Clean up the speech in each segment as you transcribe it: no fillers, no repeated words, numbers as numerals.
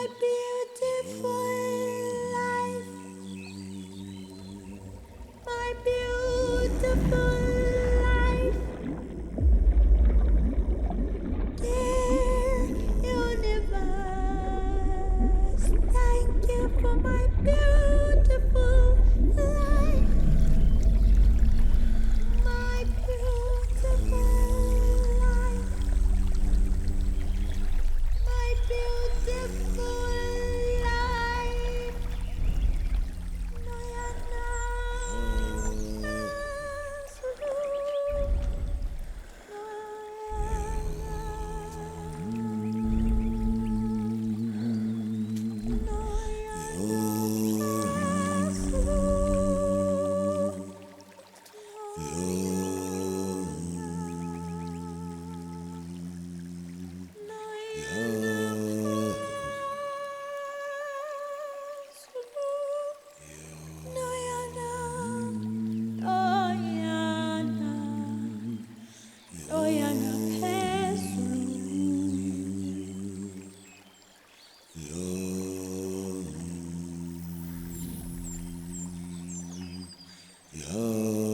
my beautiful life, my beautiful life, dear universe, thank you for my beautiful life, my beautiful life, my beautiful life. Noyana Zulu,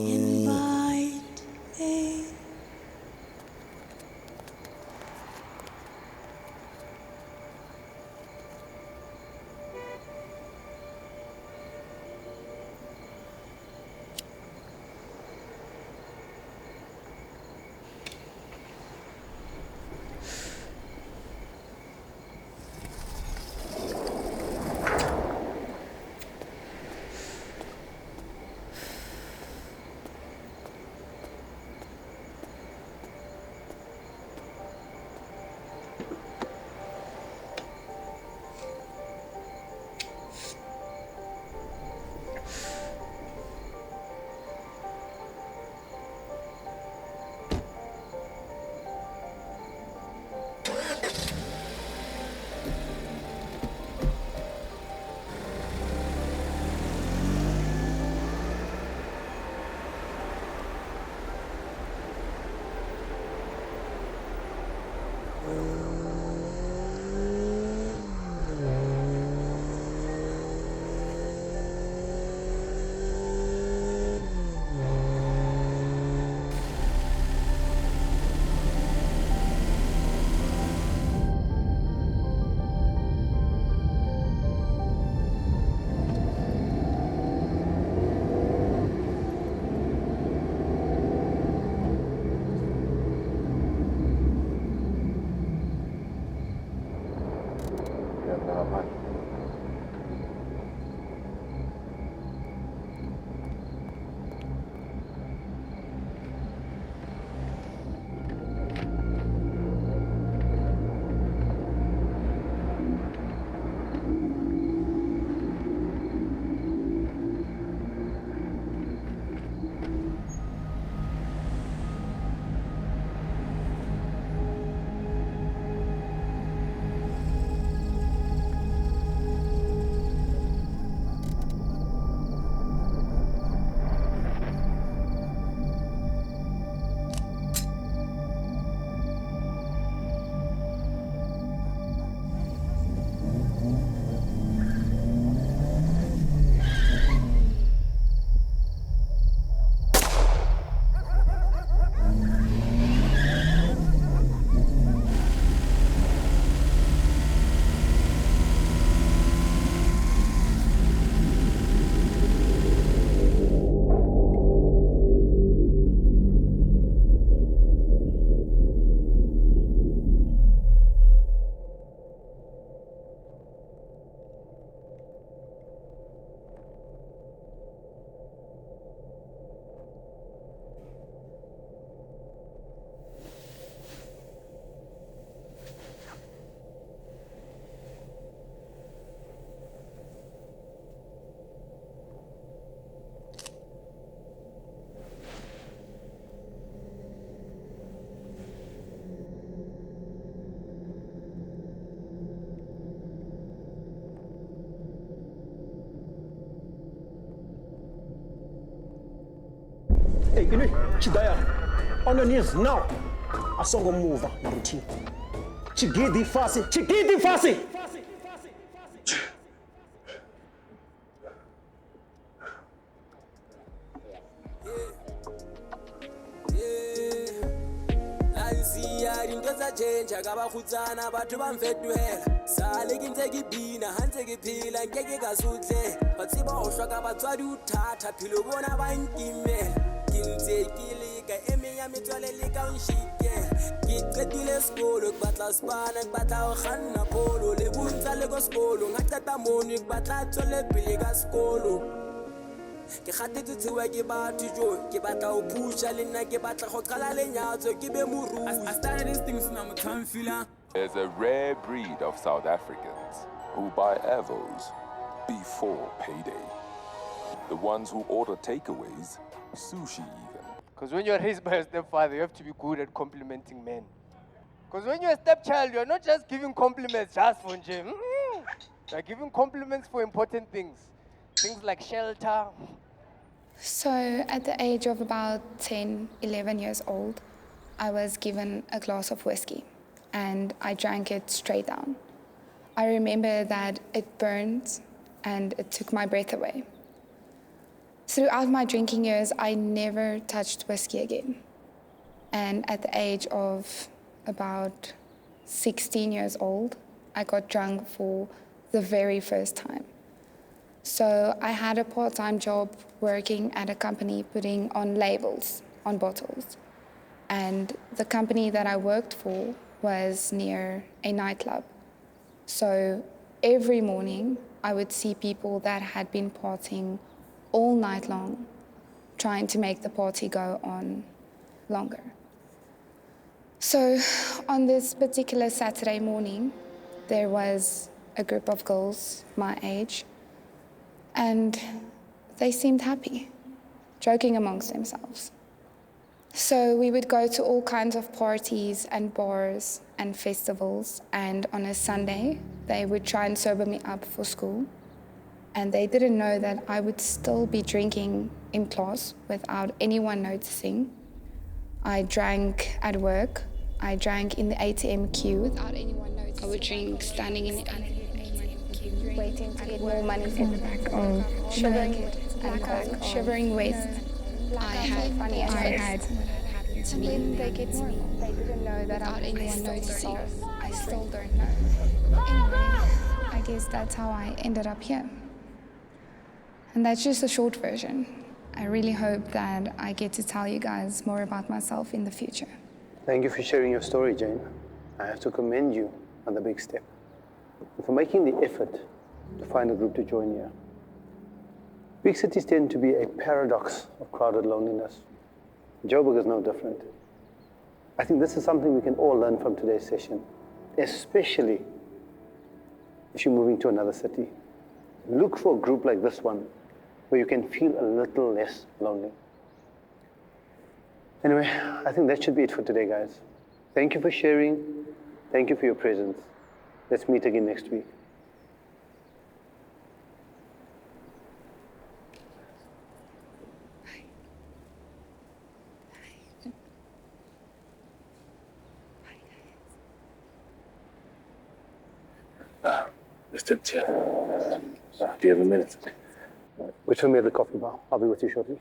invite me. Hey, you know, Chidaya, on your knees now. A song of move, Maruti. Chigidi Fasi, Chigidi Fasi. dinto tsa change ka ba khutsana batho ba mfetohela sale ke ntse ke bina hantse ke phela nke ke ka sotle ba tseba ho hloka batswadi o thata phelo bona ba nkimela ke ntse ke leka eme ya metswale le ka nshikela ke qetile sekolo ke batla spana ke batla ho kganna polo le buntsa le go sekolo ngaqeta mono ke batla tswele pele ka sekolo ke kgatetse tsewa ke batho jo ke batla ho pusha le nna ke batla go qala lenyatso ke be moruti I started these things now I'm feeling. There's a rare breed of South Africans who buy Avos before payday. The ones who order takeaways, sushi even. Because when you're raised by a stepfather, you have to be good at complimenting men. Because when you're a stepchild, you're not just giving compliments just for gym. You're giving compliments for important things. Things like shelter. So at the age of about 10, 11 years old, I was given a glass of whiskey and I drank it straight down. I remember that it burned and it took my breath away. Throughout my drinking years, I never touched whiskey again. And at the age of about 16 years old, I got drunk for the very first time. So I had a part-time job working at a company putting on labels on bottles. And the company that I worked for was near a nightclub. So every morning I would see people that had been partying all night long, trying to make the party go on longer. So on this particular Saturday morning, there was a group of girls my age, and they seemed happy, joking amongst themselves. So we would go to all kinds of parties and bars and festivals, and on a Sunday, they would try and sober me up for school. And they didn't know that I would still be drinking in class without anyone noticing. I drank at work. I drank in the ATM queue without anyone noticing. I would drink standing in the ATM queue, waiting to get more money in the back of shivering wet. I had to me. Then they get normal. They didn't know that without anyone noticing. I still don't know. Anyway, I guess that's how I ended up here. And that's just a short version. I really hope that I get to tell you guys more about myself in the future. Thank you for sharing your story, Jane. I have to commend you on the big step and for making the effort to find a group to join here. Big cities tend to be a paradox of crowded loneliness. Joburg is no different. I think this is something we can all learn from today's session, especially if you're moving to another city. Look for a group like this one where you can feel a little less lonely. Anyway, I think that should be it for today, guys. Thank you for sharing. Thank you for your presence. Let's meet again next week. Mr. Chair, do you have a minute? Wait for me at the coffee bar. I'll be with you shortly.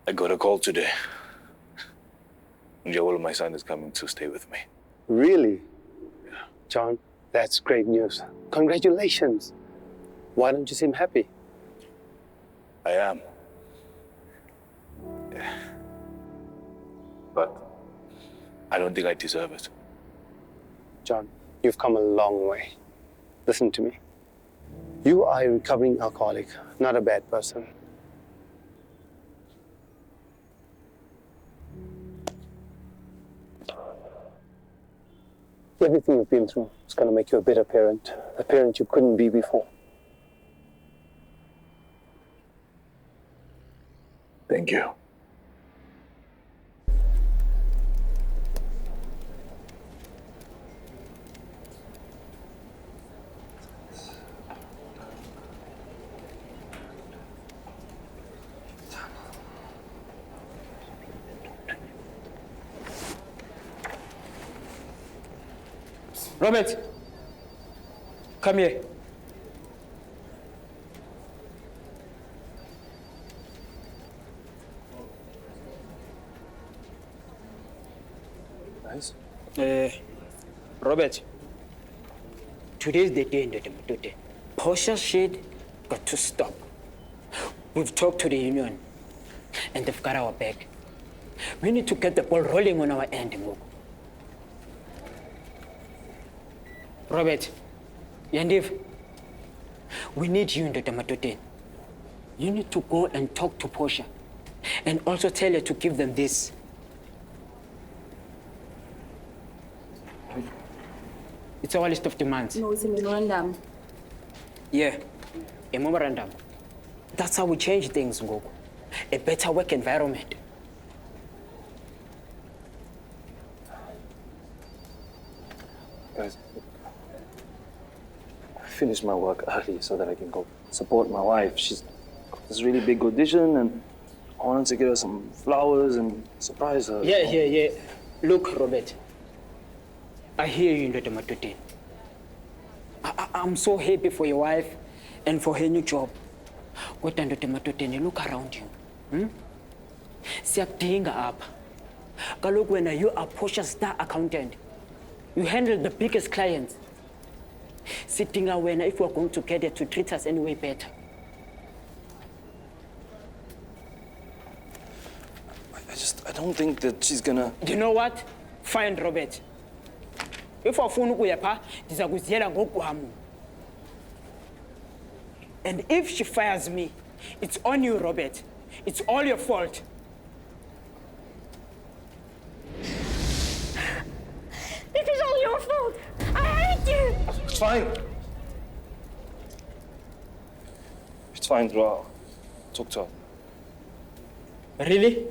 I got a call today. Joel, my son, is coming to stay with me. Really? Yeah. John, that's great news. Congratulations. Why don't you seem happy? I am. But I don't think I deserve it. John, you've come a long way. Listen to me. You are a recovering alcoholic, not a bad person. Everything you've been through is going to make you a better parent, a parent you couldn't be before. Thank you. Robert, come here. Nice. Robert, today's the day in the today. Portia's shit got to stop. We've talked to the union, and they've got our back. We need to get the ball rolling on our end, Ngoku. Robert, Yandiv, we need you in the Damatoten. You need to go and talk to Portia, and also tell her to give them this. It's our list of demands. No, it's a memorandum. Yeah, a memorandum. That's how we change things, Ngoku. A better work environment. Guys, I finished my work early so that I can go support my wife. She's got this really big audition and I wanted to get her some flowers and surprise her. Yeah. Look, Robert, I hear you in the Damatoten. I'm so happy for your wife and for her new job. What in the Damatoten, look around you. Siyakudinga apha. Kaloku wena you are Portia's star accountant. You handle the biggest clients. Sidinga wena if we're going to get her to treat us anyway better. I don't think that she's gonna... You know what? Fine, Robert. If afuna ukuya pha, ndizakuziyela ngokwam. And if she fires me, it's on you, Robert. It's all your fault. This is all your fault. I hate you. It's fine. It's fine, bro. Talk to her. Really?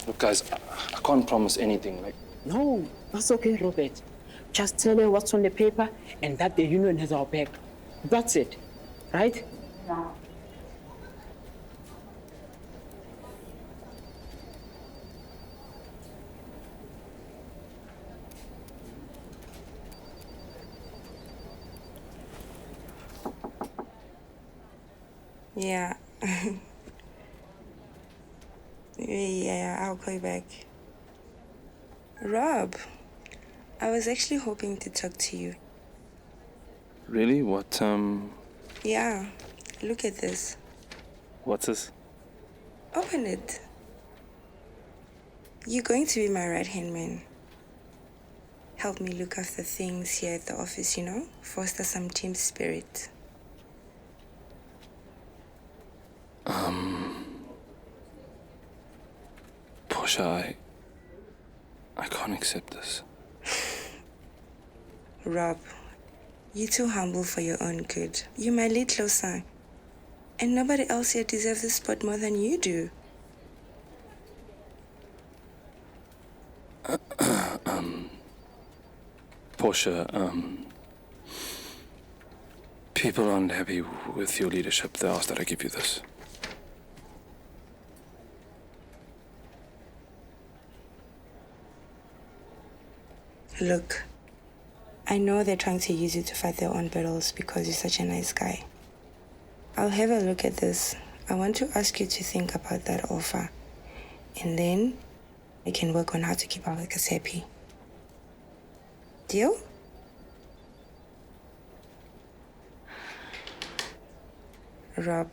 Look, guys, I can't promise anything. No, that's okay, Robert. Just tell her what's on the paper and that the union has our back. That's it, right? No. Yeah. Yeah, I'll call you back. Rob, I was actually hoping to talk to you. Really? What, Yeah, look at this. What's this? Open it. You're going to be my right-hand man. Help me look after things here at the office, you know? Foster some team spirit. Portia, I can't accept this. Rob, you're too humble for your own good. You're my little son. And nobody else here deserves this spot more than you do. Portia, people aren't happy with your leadership. They asked that I give you this. Look, I know they're trying to use you to fight their own battles because you're such a nice guy. I'll have a look at this. I want to ask you to think about that offer. And then we can work on how to keep our workers happy. Deal? Rob,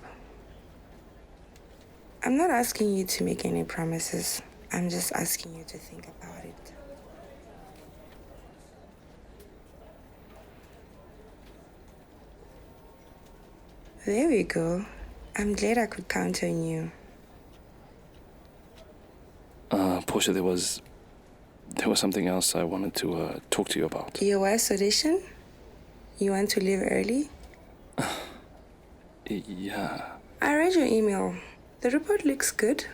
I'm not asking you to make any promises. I'm just asking you to think about it. There we go. I'm glad I could count on you. Portia, there was something else I wanted to talk to you about. Your wife's audition? You want to leave early? Yeah. I read your email. The report looks good.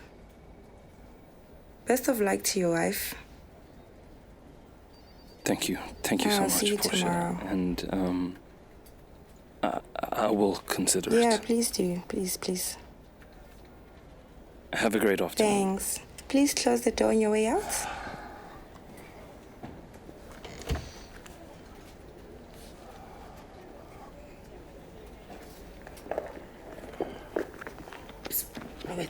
Best of luck to your wife. Thank you. Thank you so I'll much, see you Portia. tomorrow. And I will consider it. Yeah, please do. Please. Have a great afternoon. Thanks. please close the door on your way out? Robert.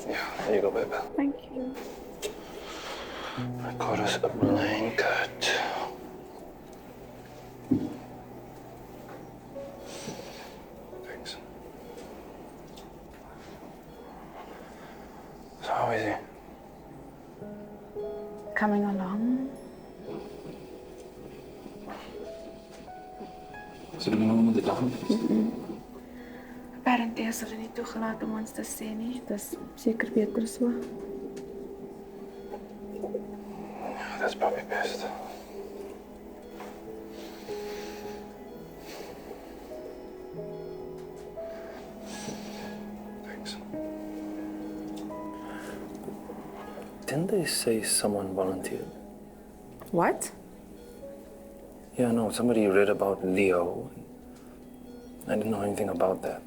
Yeah, there you go, babe. Thank you. I got us a blanket. Thanks. So how is he? Coming along. Zullen we nog met de dag? Apparently is hulle nie toegelaat om ons te sê nie. Dis seker beter so. That's probably best. Thanks. Didn't they say someone volunteered? What? Yeah, no, somebody read about Leo. I didn't know anything about that.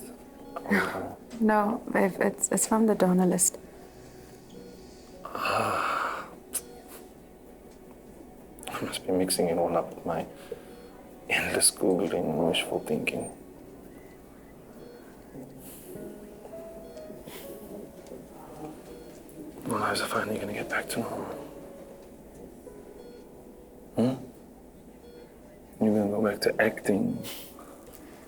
No, babe, it's from the donor list. I must be mixing it all up with my endless Googling and wishful thinking. My lives are finally going to get back to normal. You're going to go back to acting.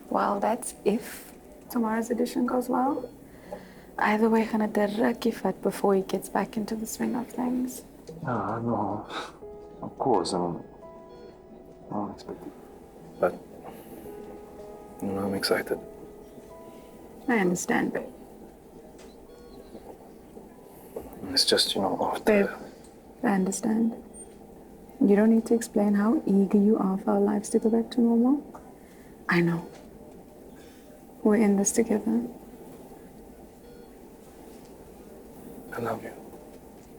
Well, that's if tomorrow's edition goes well. Either way, gaan het 'n rukkie vat before he gets back into the swing of things. No. Of course, I mean, I'm expecting. But, I'm excited. I understand, babe. It's just, after... Babe, I understand. You don't need to explain how eager you are for our lives to go back to normal. I know. We're in this together. I love you.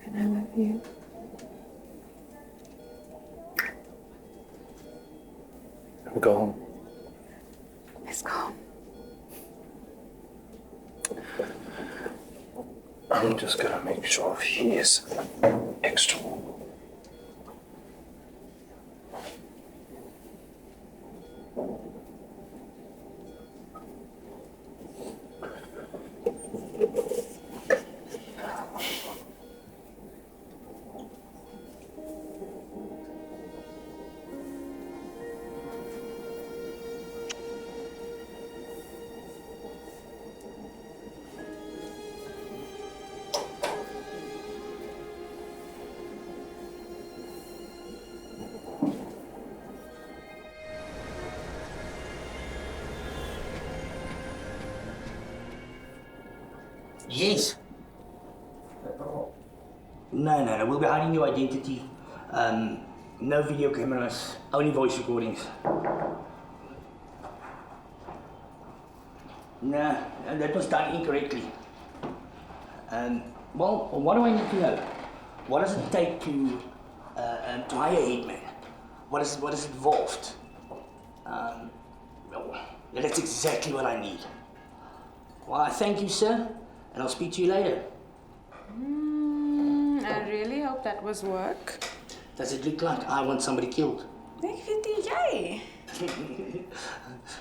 And I love you. We go home. Let's go home. I'm just gonna make sure he is extra. Yes. No. We'll be hiding your identity. No video cameras, only voice recordings. No, that was done incorrectly. Well, what do I need to know? What does it take to hire a hitman? What is involved? Well, that's exactly what I need. Well, I thank you, sir, and I'll speak to you later. I really hope that was work. Does it look like I want somebody killed? Ek weet nie jy.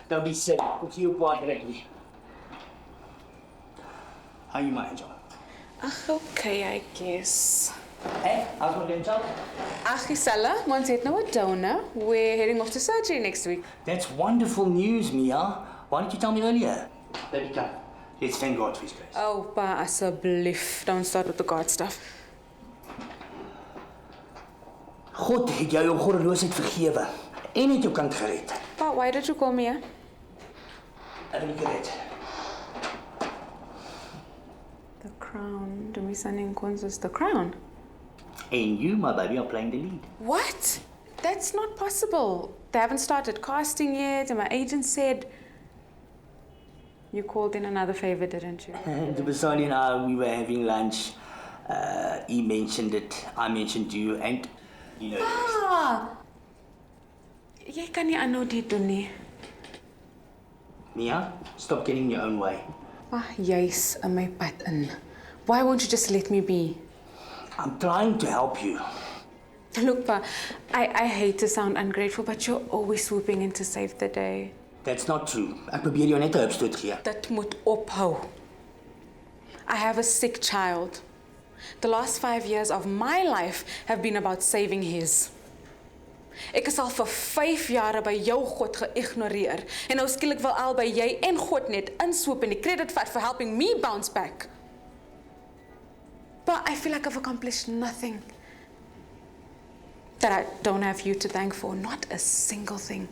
Don't be silly. Put you apart directly. How you, my angel? Okay, I guess. Hey, how's my game, child? Gisela, ons het nou 'n donor. We're heading off to surgery next week. That's wonderful news, Mia. Why didn't you tell me earlier? Baby, come. Let's thank God for his grace. Oh, pa, asseblief. Don't start with the God stuff. God het jou goddeloosheid vergewe en het jou kind gered. Pa, why did you call me here? Ek het gered. The Crown. Dumisani Nkonzo's The Crown. And you, my baby, are playing the lead. What? That's not possible. They haven't started casting yet, and my agent said... You called in another favor, didn't you? The Basali and I, we were having lunch. He mentioned it, I mentioned you, and you know. Jy kan nie aanhou dit doen nie. Mia, stop getting in your own way. Jy's in my pad in. Why won't you just let me be? I'm trying to help you. Look, Pa, I hate to sound ungrateful, but you're always swooping in to save the day. That's not true. Ek probeer jou net 'n hupstoot gee. Dit moet ophou. I have a sick child. The last 5 years of my life have been about saving his. Ek is al vir 5 jare by jou God geïgnoreer. En nou skielik wil albei jy en God net inswoop en die credit vat for helping me bounce back. But I feel like I've accomplished nothing. That I don't have you to thank for, not a single thing.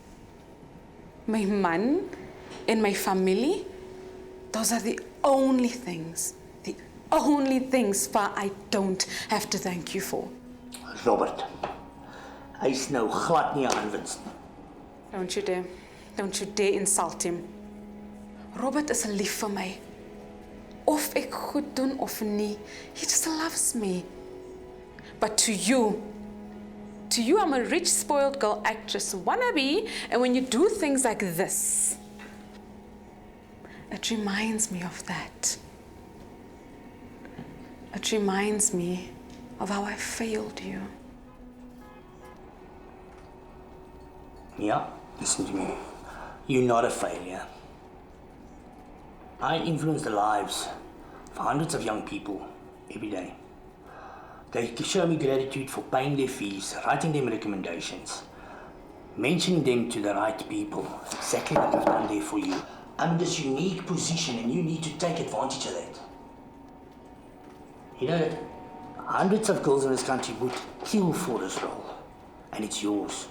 My man and my family, those are the only things I don't have to thank you for. Robert, hy's nou glad nie aanwins nie. Don't you dare insult him. Robert is lief vir my. Of ek goed doen of nie, he just loves me. But to you, I'm a rich, spoiled girl actress wannabe, and when you do things like this, it reminds me of that. It reminds me of how I failed you. Mia, listen to me. You're not a failure. I influence the lives of hundreds of young people every day. They show me gratitude for paying their fees, writing them recommendations, mentioning them to the right people. Exactly like I've done there for you. I'm in this unique position and you need to take advantage of that. You know that hundreds of girls in this country would kill for this role, and it's yours.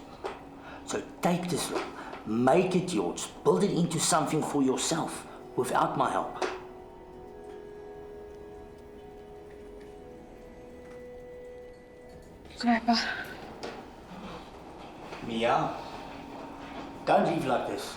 So take this role, make it yours, build it into something for yourself without my help. Papa. Mia, don't leave like this.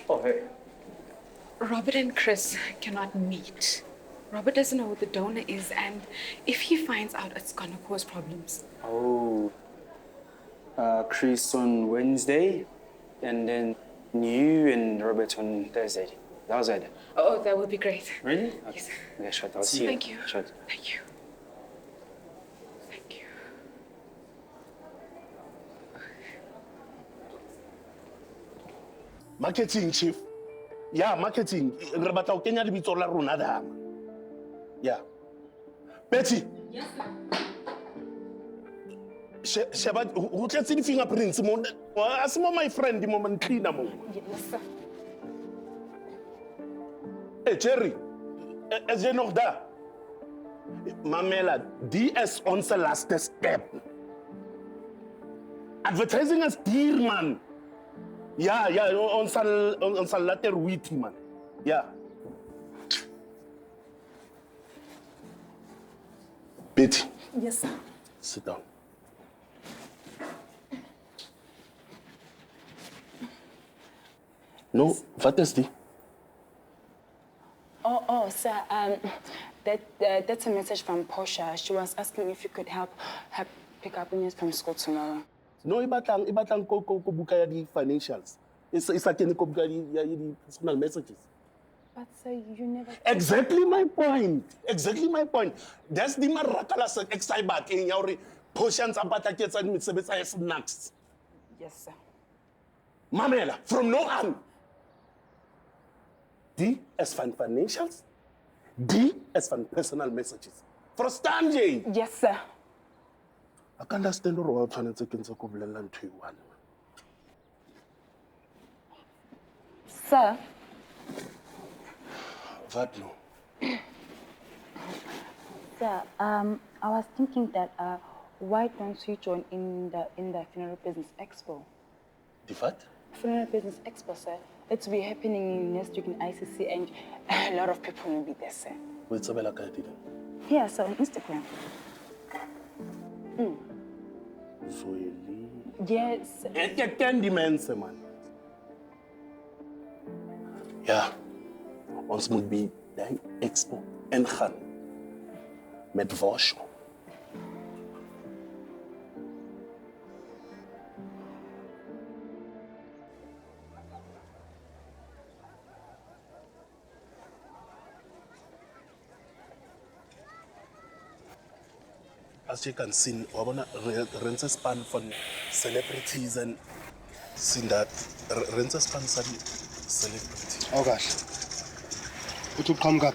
Oh, hey. Robert and Chris cannot meet. Robert doesn't know who the donor is, and if he finds out, it's gonna cause problems. Oh. Chris on Wednesday, and then you and Robert on Thursday. That was it. Oh, that would be great. Really? Okay. Yes. Okay, shut. I'll see you. Thank you. Shut. Thank you. Thank you. Marketing chief. Yeah, marketing. Re batla o kenya lebitso la rona dama. Yeah. Betty. Yes, sir. Sheba, who tletse di fingerprints mo? Asimo my friend mo man cleaner mo. Yes, sir. Hey, Jerry. Is jy nog daar? Mamela, die is onze laatste step. Advertising is duur, man. Ja, ons sal later weet, man. Ja. Betty. Yes, sir. Sit down. No, wat is die? Oh, sir, that's a message from Portia. She was asking if you could help her pick up news from school tomorrow. No, ibatang ko buka ya di financials. Isa kene ko buka ya di personal messages. But sir, you never... Exactly my point. That's the marakala sa excibat in yauri Portians abata ketsa ni mitsebetsa ya snacks. Yes, sir. Mamela, from now on, D as fan financials, D as fan personal messages. For Stanley. Yes, sir. I can't understand what I'm trying to say. Sir. What no? Sir, I was thinking that Why don't you join in the Funeral Business Expo? The what? Funeral Business Expo, sir. It's be happening next week in ICC, and a lot of people will be there, sir. Wait, so like I did. Yeah, so on Instagram. Really? Yes. It's 10 demands, man. Ja, ons moet bij die expo ingaan met Vosho. As je kan zien, we hebben een span van celebrities en zien dat span van celebrities. Oh gosh. Wat op kom gap?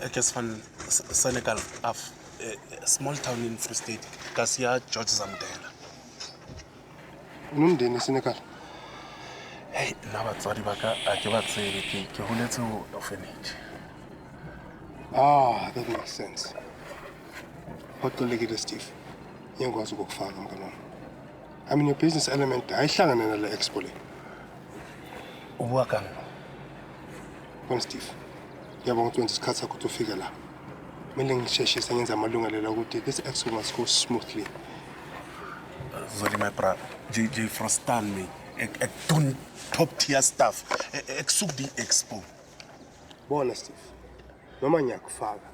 Ik is van Senegal af, a small town in Free State. Kasia George Zamdela. Unum in Senegal. Hey, na batswadi ba ka a ke ba tsebe ke holetse ho orphanage. Ah, that makes sense. Kodwa Steve. Ngiyakwazi ukufaka mngani. I mean, your business element ayihlangana nale expo le. Ubuka kang. Kon Steve. Ngiyabonga ukuthi wenza isikhathi sakho ufika la. Kumele ngisheshise ngenza amalungelelo ukuthi this expo must go smoothly. Zoli my bra. JJ Frostan me. Ek doen top tier stuff. Ek soek die expo. Bona Steve. Noma ngiyakufaka.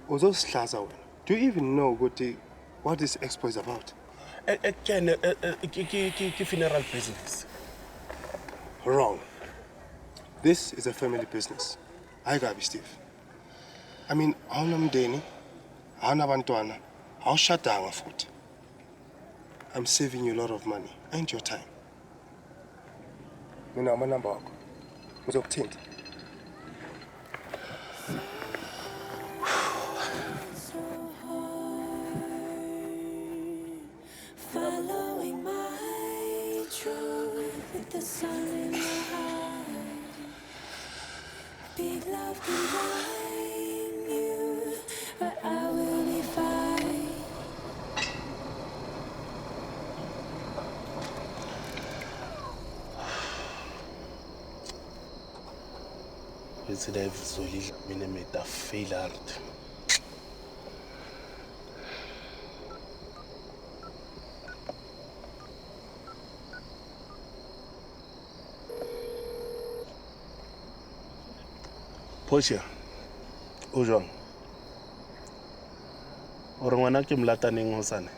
Uzosihlaza wena. Do you even know what this expo is about? Again, funeral business. Wrong. This is a family business. I got Steve. I mean, awunamndeni, awunabantwana, awushadanga futhi. I'm saving you a lot of money and your time. Mina amanamba wakho. Ngizokuthinta. Following my truth with the sun in my heart. Big love behind you, but I will be fine. It's the Zoli minimeta failed. Portia, o jwang? O re ngwana ke mlataneng hosane?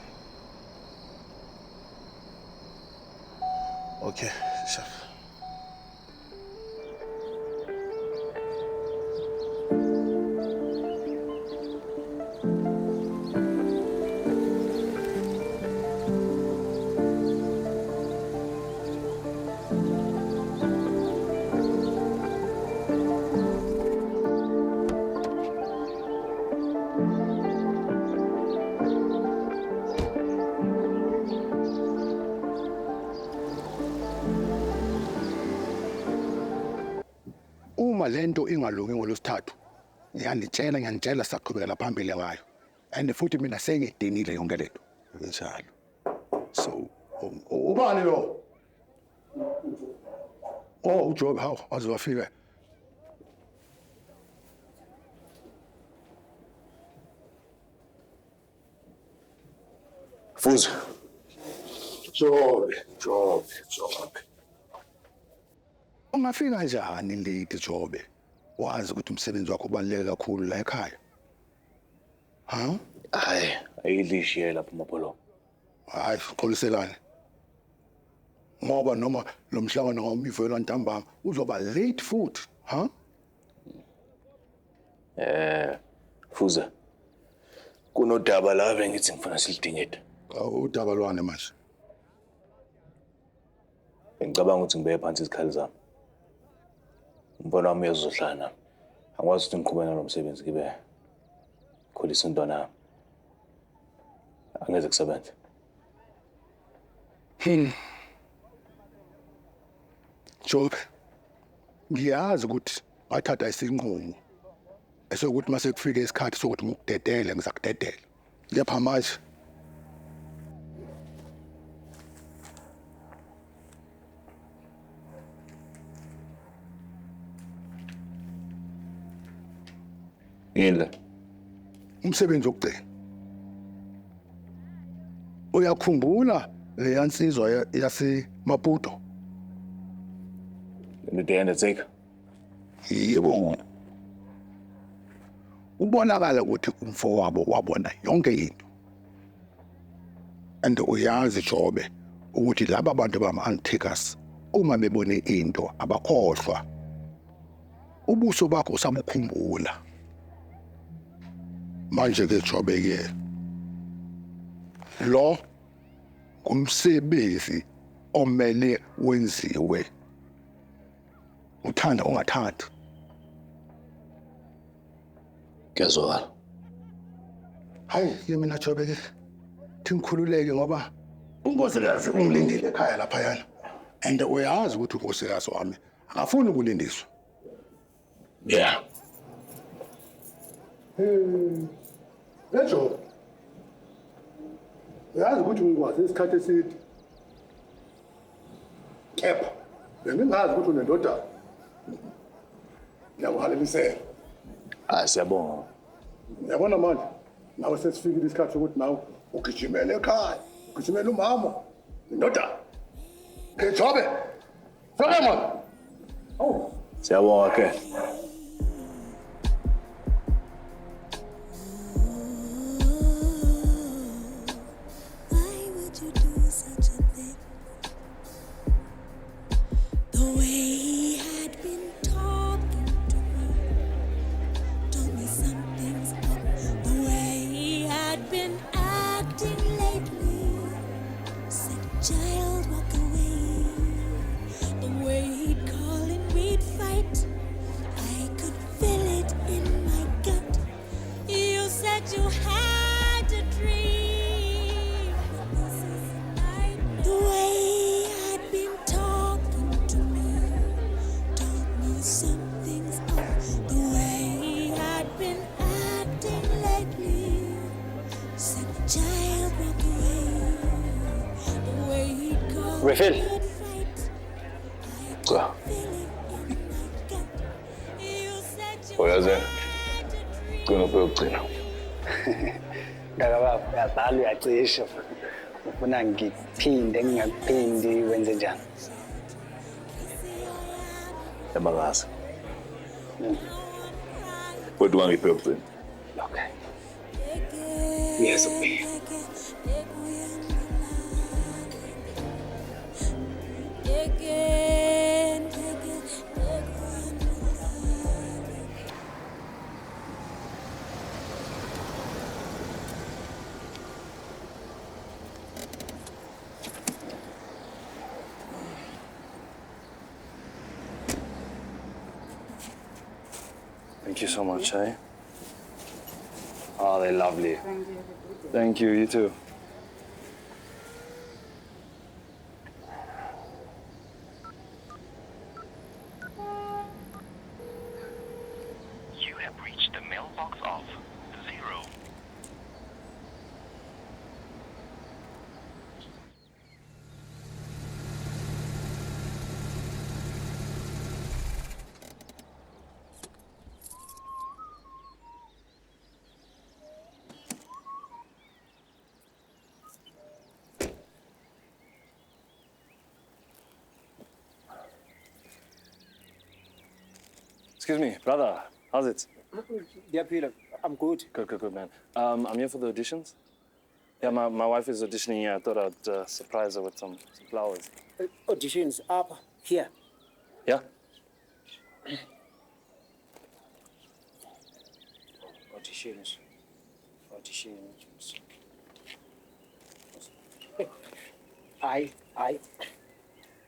Okay, chef. Uma lento ingalungi ngolosithathu ngiyanitshela saqhubekela phambili ngayo and futhi mina sengidinile yonke lento njalo so ubani lo uJob how azofika Fuza. Job. ungafika njani late Job wazi ukuthi umsebenzi wakho ubaluleke kakhulu la ekhaya Hayi, ayidlishiye lapha mapolo. hayi xoliselane ngoba noma lo mhlangano ngawumivela ntambama uzoba late futhi Fuza. Kunodaba la bengithi ngifuna silidingide. Udaba lwane manje. Ngicabanga ukuthi ngibeke phansi izikhali zami. Umbona wami uyazohlana. Angikwazi ukuthi ngiqhubeke nalo msebenzi ngibe khulisa intwana. Angeze kusebenza. Job, ngiyazi ukuthi wathatha isinqumo esokuthi mase kufike isikhathi sokuthi ngikudedele ngizakudedela Kepha manje Yini? Umsebenzi wokugcina. Uyakhumbula leya nsizwa yaseMaputo? The undertaker. Yebo. Ubonakala ukuthi umfowabo wabona yonke into. And uyazi Jobe ukuthi laba bantu bama-undertakers uma bebone into abakhohlwa. Ubuso bakho usabukhumbula. Manje ke Jobe ke lo umsebenzi omele wenziwe. Uthanda ungathandi. Ngiyazwakala. Hayi ke mina Jobe ke thingikhululeke ngoba unkosikazi ungilindile ekhaya lapha yana. And uyazi ukuthi unkosikazi wami akafuni ukulindiswa. Yeah. Lejo. Uyazi ukuthi ngikwazi isikhathi eside. Kepha bengingazi ukuthi unendodana. Ngiyawuhalelisela. Siyabonga. Yabona manje nawe sesifikile isikhathi sokuthi nawe ugijimele ekhaya, ugijimele umama, indodana. Ke Jobe. Faka manje. Oh. Siyabonga ke. Refill. Cha. Uyaze. Gcina ukugcina. Ngaka baba uyabhala uyacisha. Ufuna ngiphinde ngingaphindi wenze njani? Yabangasa. Kodwa ngiphe ukugcina. Okay. Yes, okay. Thank you so much, eh? Oh, they're lovely. Thank you, you too. You have reached the mailbox of 0. Excuse me, brother. How's it? Yeah, Peter, I'm good. Good, man. I'm here for the auditions. Yeah, my wife is auditioning here. I thought I'd surprise her with some flowers. Auditions up here. Yeah? Auditions.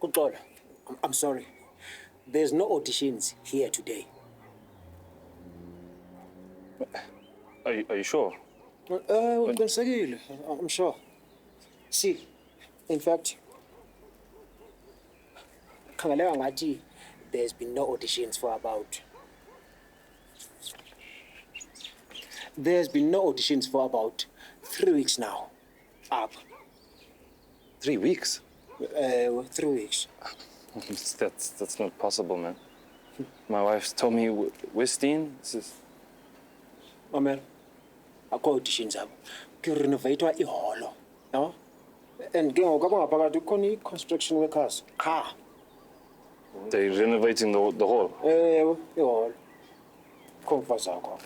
Kuxolo, I'm sorry. There's no auditions here today. Are you sure? I'm sure. See, in fact, khangaleka ngathi there's been no auditions for about... There's been no auditions for about 3 weeks now. Up. 3 weeks? 3 weeks. That's not possible, man. My wife's told me, Westin, this is... Omer, akho auditions abo. Ke renovate iholo. No? And ke ngoku ngaphakathi khona construction workers. Cha. They're renovating the hall. Iholo. Komfa zakho.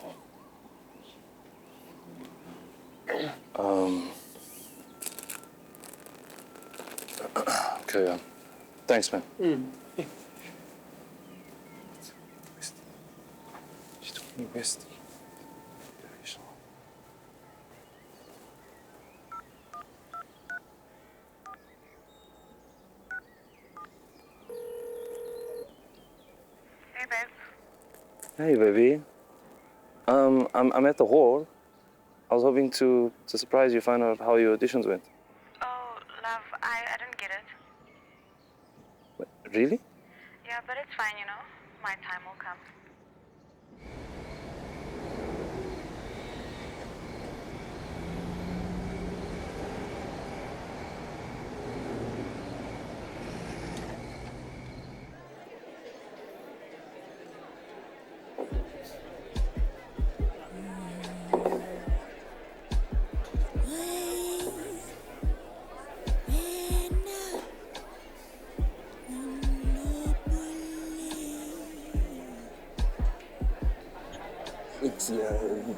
Okay, thanks, man. She told me West. Hey, babe. Hey, baby. I'm at the hall. I was hoping to surprise you, find out how your auditions went. Oh, love, I didn't get it. What, really? Yeah, but it's fine, you know. My time will come.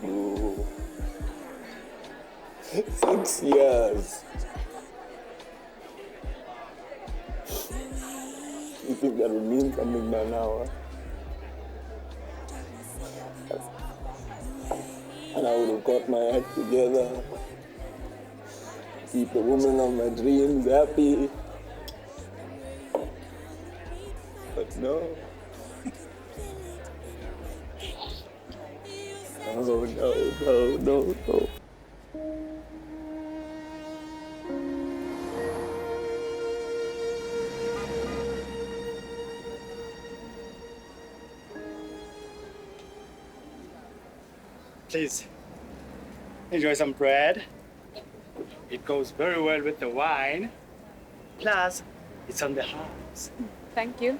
Bro. 6 years. You think that would mean something by now? Huh? And I would have got my act together, keep the woman of my dreams happy. But no. No. Please, enjoy some bread. It goes very well with the wine. Plus, it's on the house. Thank you.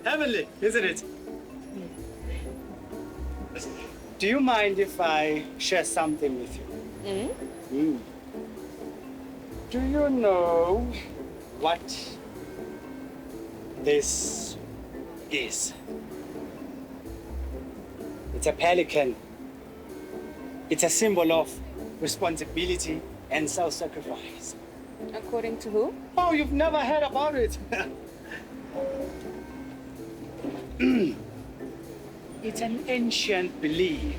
Heavenly, isn't it? Do you mind if I share something with you? Do you know what this is? It's a pelican. It's a symbol of responsibility and self-sacrifice. According to who? Oh, you've never heard about it. It's an ancient belief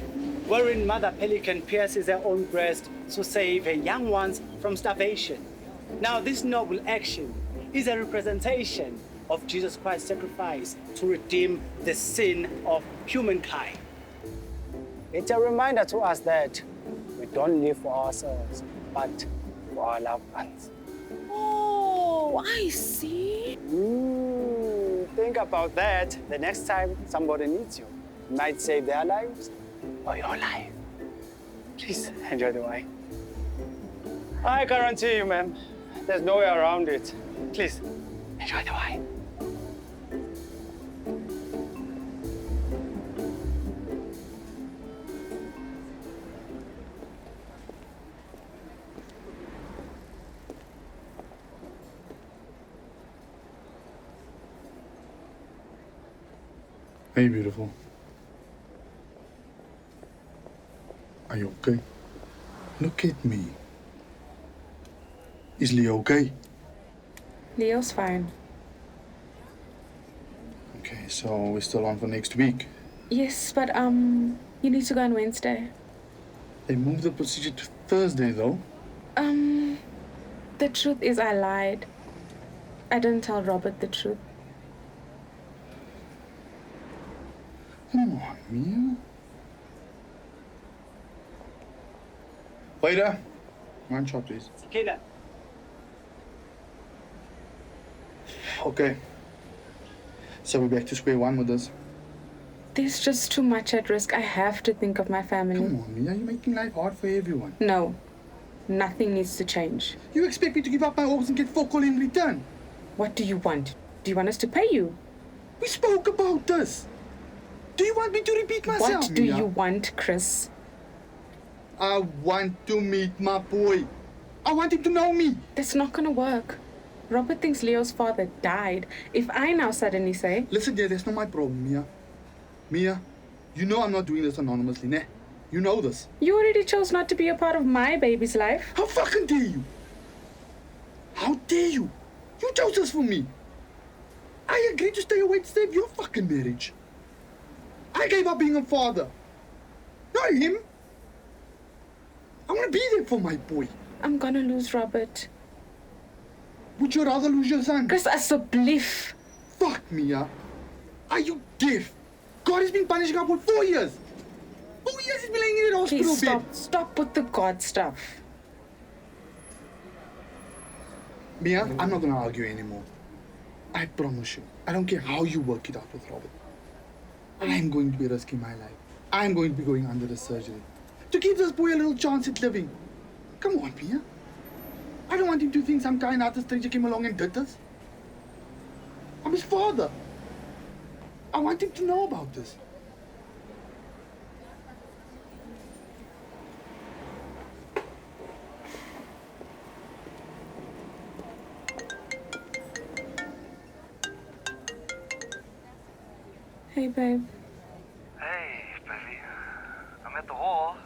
wherein Mother Pelican pierces her own breast to save her young ones from starvation. Now, this noble action is a representation of Jesus Christ's sacrifice to redeem the sin of humankind. It's a reminder to us that we don't live for ourselves, but for our loved ones. Oh, I see. Think about that the next time somebody needs you. You might save their lives or your life. Please enjoy the wine. I guarantee you, ma'am, there's no way around it. Please enjoy the wine. Hey, beautiful. Are you okay? Look at me. Is Leo okay? Leo's fine. Okay, so we're still on for next week. Yes, but you need to go on Wednesday. They moved the procedure to Thursday, though. The truth is I lied. I didn't tell Robert the truth. Come on, Mia. Waiter, one shot, please. Kayla. Okay. So we're back to square one with this. There's just too much at risk. I have to think of my family. Come on, Mia, you're making life hard for everyone. No, nothing needs to change. You expect me to give up my organs and get fuck all in return? What do you want? Do you want us to pay you? We spoke about this. Do you want me to repeat myself? What do you want, Chris? I want to meet my boy. I want him to know me. That's not gonna work. Robert thinks Leo's father died. If I now suddenly say... Listen, dear, that's not my problem, Mia. Mia, you know I'm not doing this anonymously, ne? You know this. You already chose not to be a part of my baby's life. How fucking dare you? How dare you? You chose this for me. I agreed to stay away to save your fucking marriage. I gave up being a father. Not him. I want to be there for my boy. I'm gonna lose Robert. Would you rather lose your son? Chris, asseblief. Fuck, Mia. Are you deaf? God has been punishing her for 4 years. 4 years he's been laying in a hospital Please bed. Stop with the God stuff. Mia, I'm not going to argue anymore. I promise you. I don't care how you work it out with Robert. I'm going to be risking my life. I'm going to be going under the surgery. To give this boy a little chance at living. Come on, Mia. I don't want him to think some kind-hearted stranger came along and did this. I'm his father. I want him to know about this. Hey, babe. Hey, baby. I'm at the hall.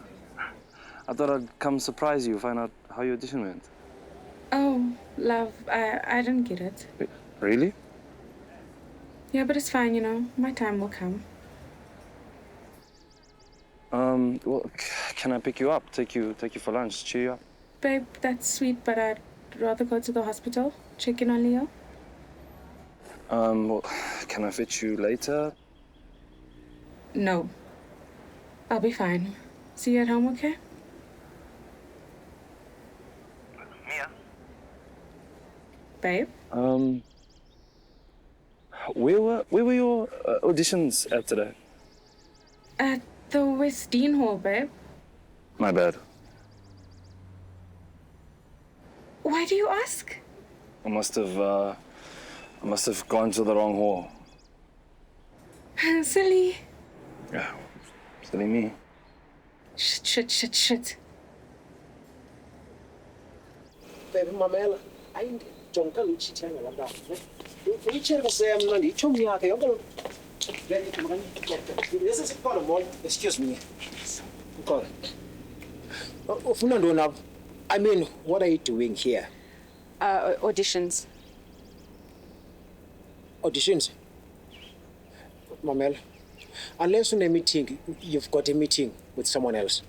I thought I'd come surprise you, find out how your audition went. Oh, love, I didn't get it. Really? Yeah, but it's fine, you know. My time will come. Well, can I pick you up? Take you for lunch, cheer you up? Babe, that's sweet, but I'd rather go to the hospital. Check in on Leo. Well, can I fetch you later? No. I'll be fine. See you at home, okay? Mia? Babe? Where were your auditions at today? At the Westdean Hall, babe. My bad. Why do you ask? I must have gone to the wrong hall. Silly. Yeah, silly me. Shit. Baby, mamela. Hayi jonka lo chithanga lapha. Uyichela Sam mna ndiyichomi yakhe yonke lo. This is a mall. Excuse me. Call. Ufuna ntoni apha? I mean, what are you doing here? Auditions. Auditions? Mamela, unless you're meeting, you've got a meeting with someone else.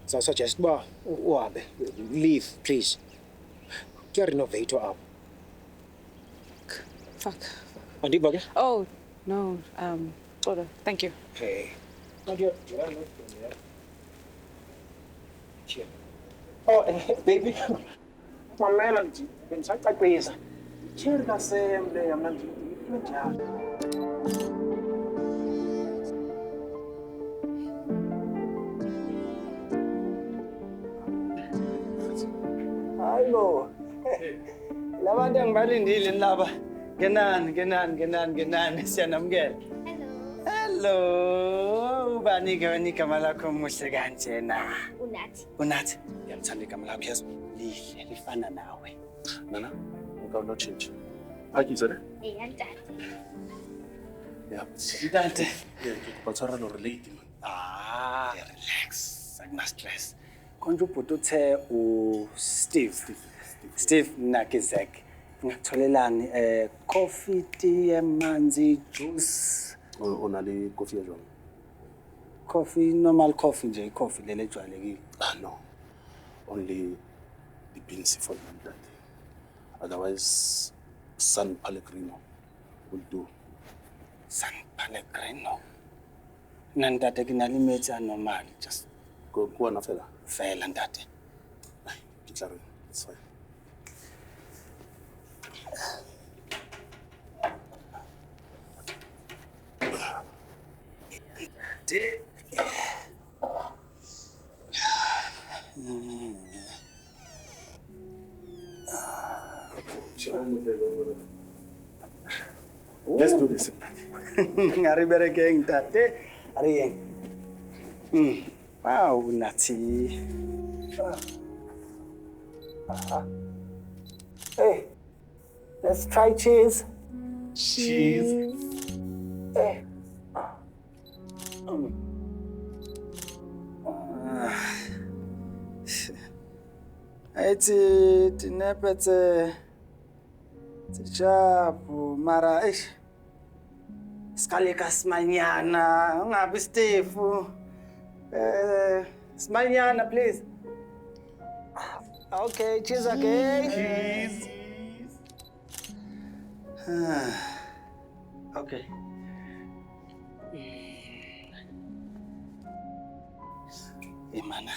So I suggest, leave, please. Get renovate up. Fuck. Andy, Oh, no. Order. Thank you. Hey. Oh, baby. Mamela, bensaqaqisa. Cherka Sam le yamna njalo. Hallo. Labantu engibalindile laba. Ngenani siyanamukela. Hello. Ubani-ke wena igama lakho muhle kanjena? Unathi. Ngiyalithanda igama lakho yazi lihle lifana nawe. Nana, no change. Akizwa ne? Yeah. Ntate. Yeah, ngikuphathara no relate man. Relax. Akuna stress. Konje ubhuti uthe Steve nakizek. Ngitholelani coffee, tea, manzi, juice. Onali coffee ya jwang? Coffee, normal coffee nje, coffee lele jwayelekile. No. Only the beans for that. Otherwise, San Pellegrino will do. San Pellegrino? Nandate kinalimethi anormal, just go na fela. Fela ndate. It's fine. Daddy. Let's do this. Ngari berekeng tate. Ari yang. Wow, Nati. Hey, let's try cheese. Cheese. Hey. Eti tinepe tichapu mara sekali kasmanyana ungabi Steve. Smanyana please. Okay, cheers again. Cheese. Okay. Imana.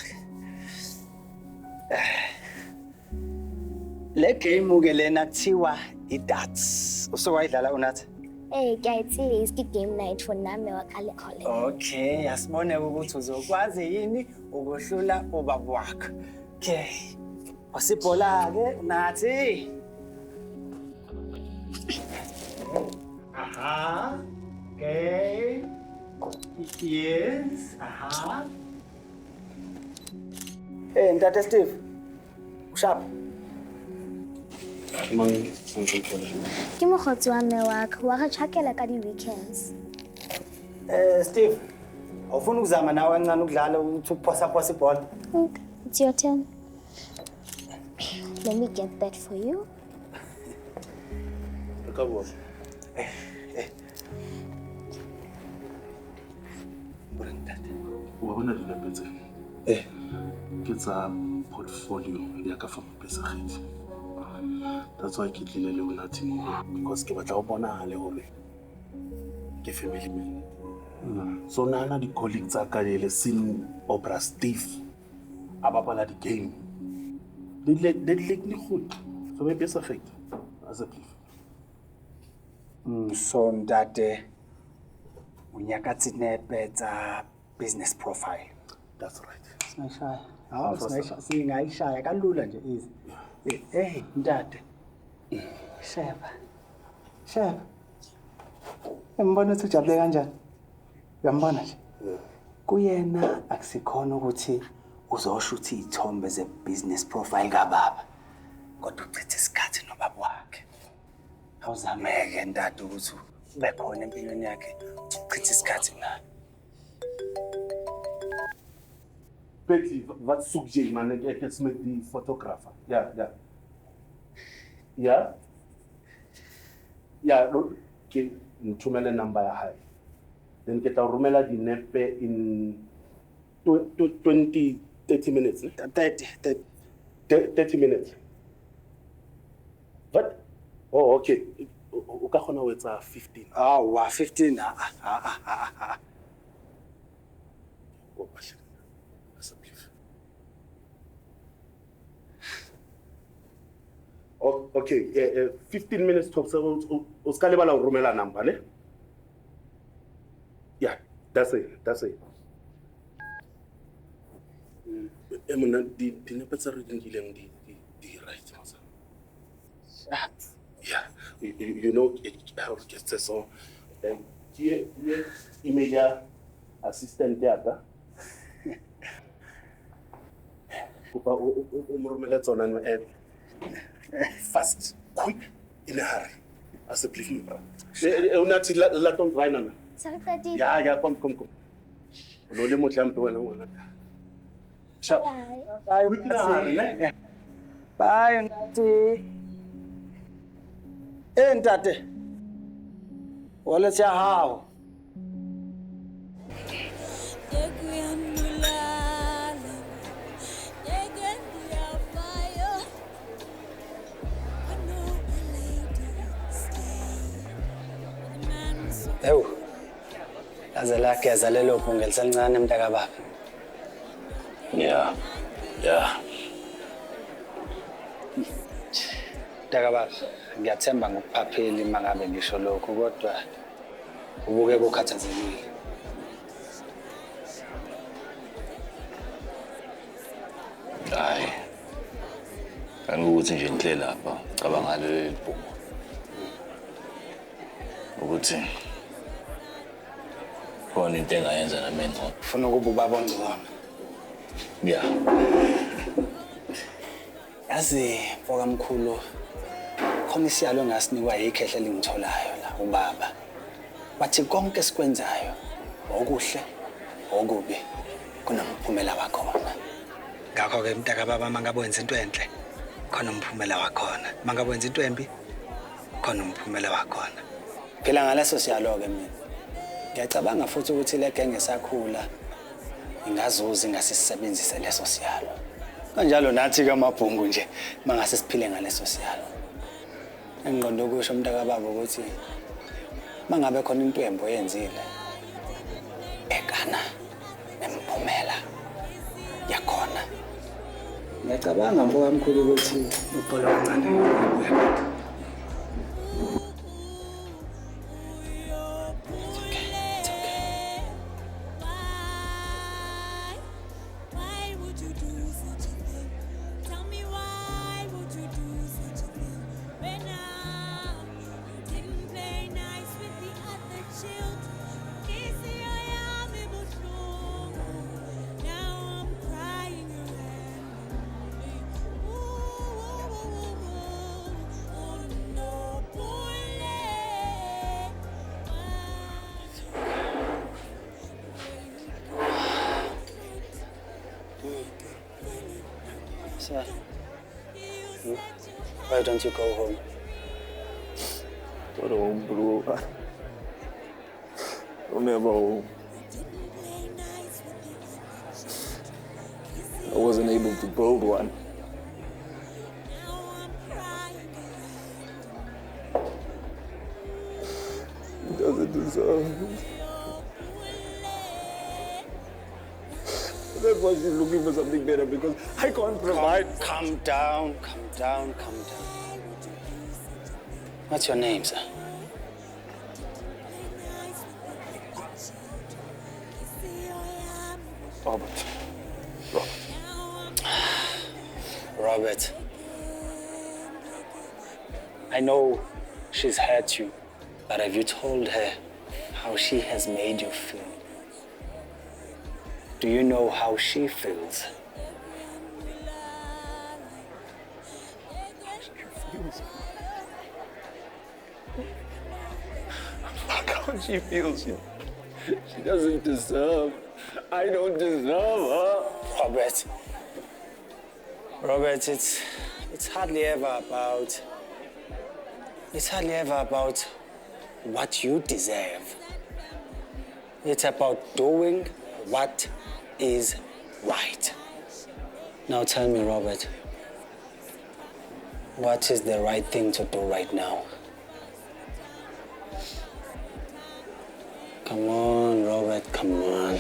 Le game ukelena kuthiwa i-darts. Usowayidlala unathi? Ngiyayithile iski game night for nami wakale. Okay, asibone ukuthi uzokwazi yini ukuhlula ubaba wakho. Okay. Wasibhola ke nathi. Aha. Okay. Yes. Aha. Hey, Ntate Steve. Ushap. Ke mogotsi wa me wa ga chakela ka di-weekends. Steve, awufuna ukuzama nawe kancane ukudlala ukuthi uphosa ibhola? It's your turn. Let me get that for you. Wabona dilo petse. Ke tsa portfolio ya ka fa mopesagedi. That's why ke tlile le bona team because ke batla go bonagale gore ke family man. So nana di colleagues tsa ka le sin Obra Steve a bapala di game. Dit lijkt niet goed. So maybe it's effect. Asseblief. So Ntate unyaka tsinepe tsa business profile. That's right. Sinashaya. Hawu singayishaya kalula nje easy. Hey Ntate. Sheba. Embona ukuthi ujabule kanjani? Uyambona nje? Kuyena akusikhona ukuthi uzoshutha izithombe ze-business profile kababa. Kodwa uchitha isikhathi nobaba wakhe. Awuzameke Ntate ukuthi ube khona empilweni yakhe. Uchitha isikhathi naye. Betty, wat zoek je, man? Ik is met die fotografer. Ja. Ja, ke nthumele number ya hae. Then ke tla romela dinepe in 30 minutes. 30 minutes. What? Oh, okay. O ka kgona ho etsa 15. Oh, 15. Okay, 15 minutes tops. O ska lebala ho romela number, ne? Yeah, that's it. Mona dinepe tsa re dinkileng di right masa. Yeah, you know how to get so. Here, email assistant ya. Umromela tsona no app. Fast, quick, in a hurry. As a brief number. Unathi la don't try nana. Sorry, Yeah, come. No le motlampe wena ngwana. Ciao. Bye. Quick in a hurry, ne? Bye, Ntate. Hey, Ntate. Wallet ya hao. Ewu, laze lakhe yazalelo phunga eliselincane mntaka baba. Yeah. Mntaka baba, ngiyathemba ngokuphapheli mangabe ngisho lokho kodwa ubuke ukhathazekile. Angikuthi nje nihle lapha cabanga leli libhumo ukuthi khona into engayenza nami ngcono. Ufuna ukuba ubaba ongcono. Yeah. Yazi mfoka mkhulu khona isiyalo engasinikwa yikhehle elingitholayo la ubaba. Bathi konke esikwenzayo okuhle okubi kunomphumela wakhona. Ngakho ke mntaka baba mangabenza into enhle khona umphumela wakhona. Mangabenza into embi khona umphumela wakhona. Phela ngaleso siyalo ke mina. Ngiyacabanga futhi ukuthi le genge sakhula ingazuza ingasisebenzise leso siyalo. Kanjalo nathi kamabhungu nje mangase siphile ngaleso siyalo. Engqondo kusho mntaka baba ukuthi mangabe khona into embo yenzile ekana nemphumela yakhona. Ngiyacabanga mfowethu omkhulu ukuthi uqola kancane uyabuya. Sir, why don't you go home? Go home, bro. I'm never home. I wasn't able to build one. He doesn't deserve it. That's why she's looking for something better because I can't provide. Calm down, calm down, calm down. What's your name, sir? Robert. Robert. I know she's hurt you, but have you told her how she has made you feel? Do you know how she feels? How she feels? She doesn't deserve. I don't deserve her. Robert, it's hardly ever about. It's hardly ever about what you deserve. It's about doing what is right. Now tell me, Robert, what is the right thing to do right now? Come on, Robert, come on.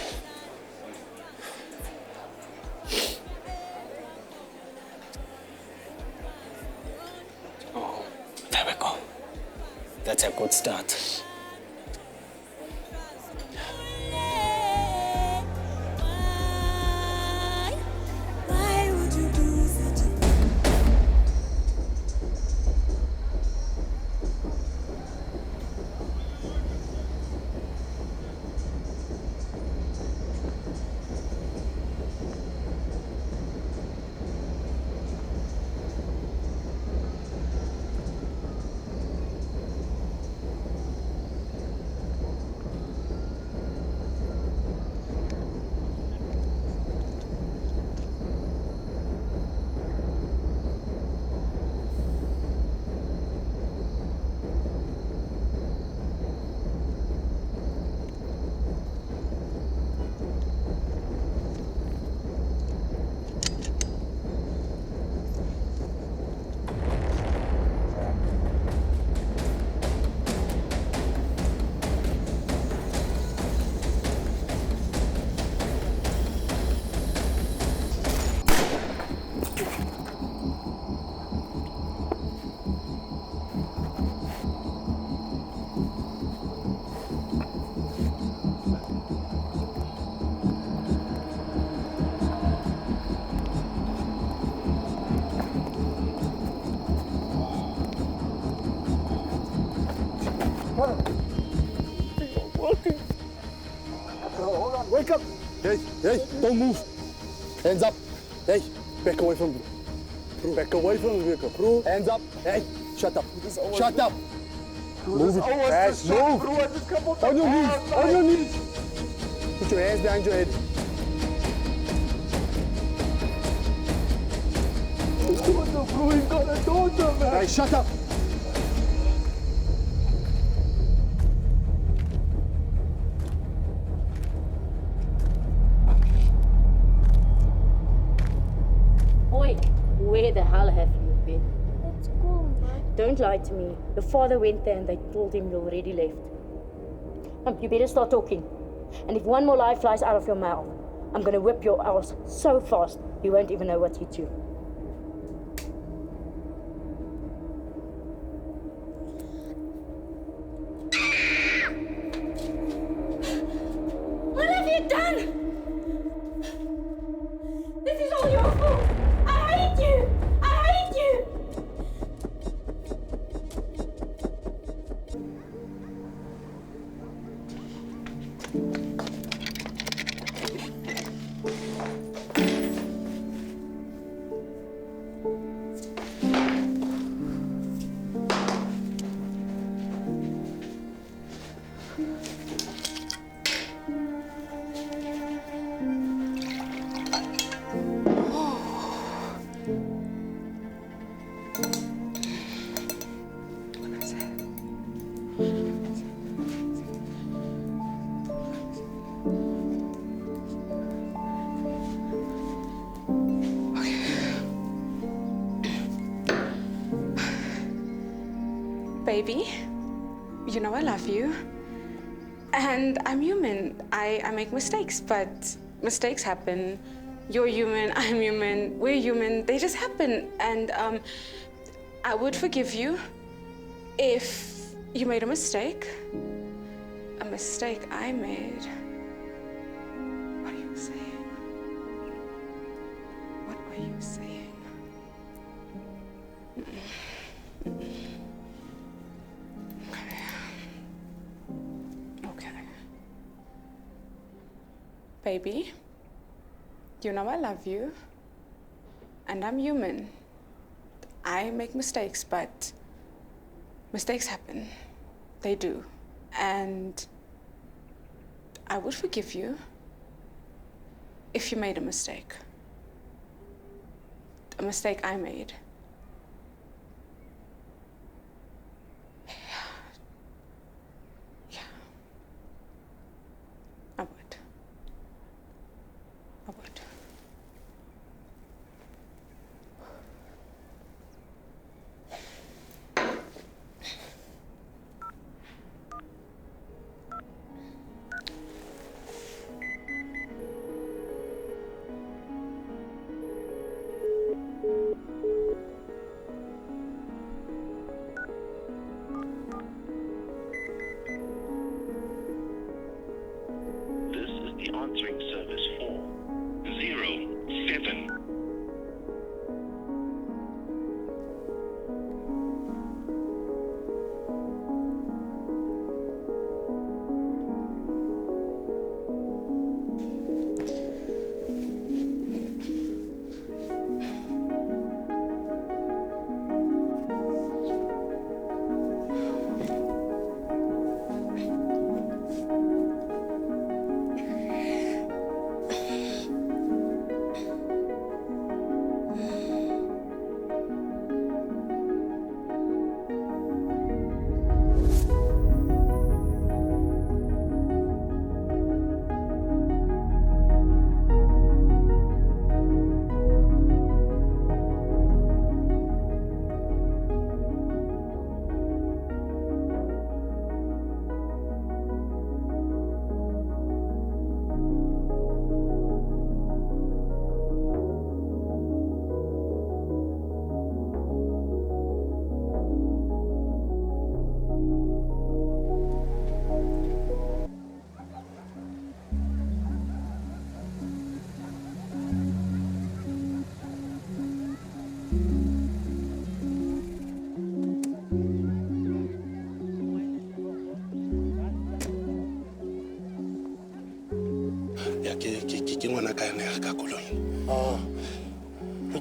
Oh, there we go. That's a good start. Back up. Hey, don't move. Hands up. Hey, back away from me. Back away from the vehicle. Hands up. Hey, shut up. Shut up. Move it. Yes, move. On your knees. On your knees. Put your hands behind your head. He's got a daughter, man. Hey, shut up. Oi, where the hell have you been? It's cool, Mom. Don't lie to me. Your father went there and they told him you already left. You better start talking. And if one more lie flies out of your mouth, I'm gonna whip your ass so fast you won't even know what hit you. What have you done? This is all your fault. I hate you. I hate you. Baby, you know I love you. And I'm human. I make mistakes, but mistakes happen. You're human, I'm human, we're human. They just happen. And I would forgive you if you made a mistake. A mistake I made. What are you saying? What are you saying? Baby, you know I love you, and I'm human. I make mistakes, but mistakes happen. They do. And I would forgive you if you made a mistake. A mistake I made. I would.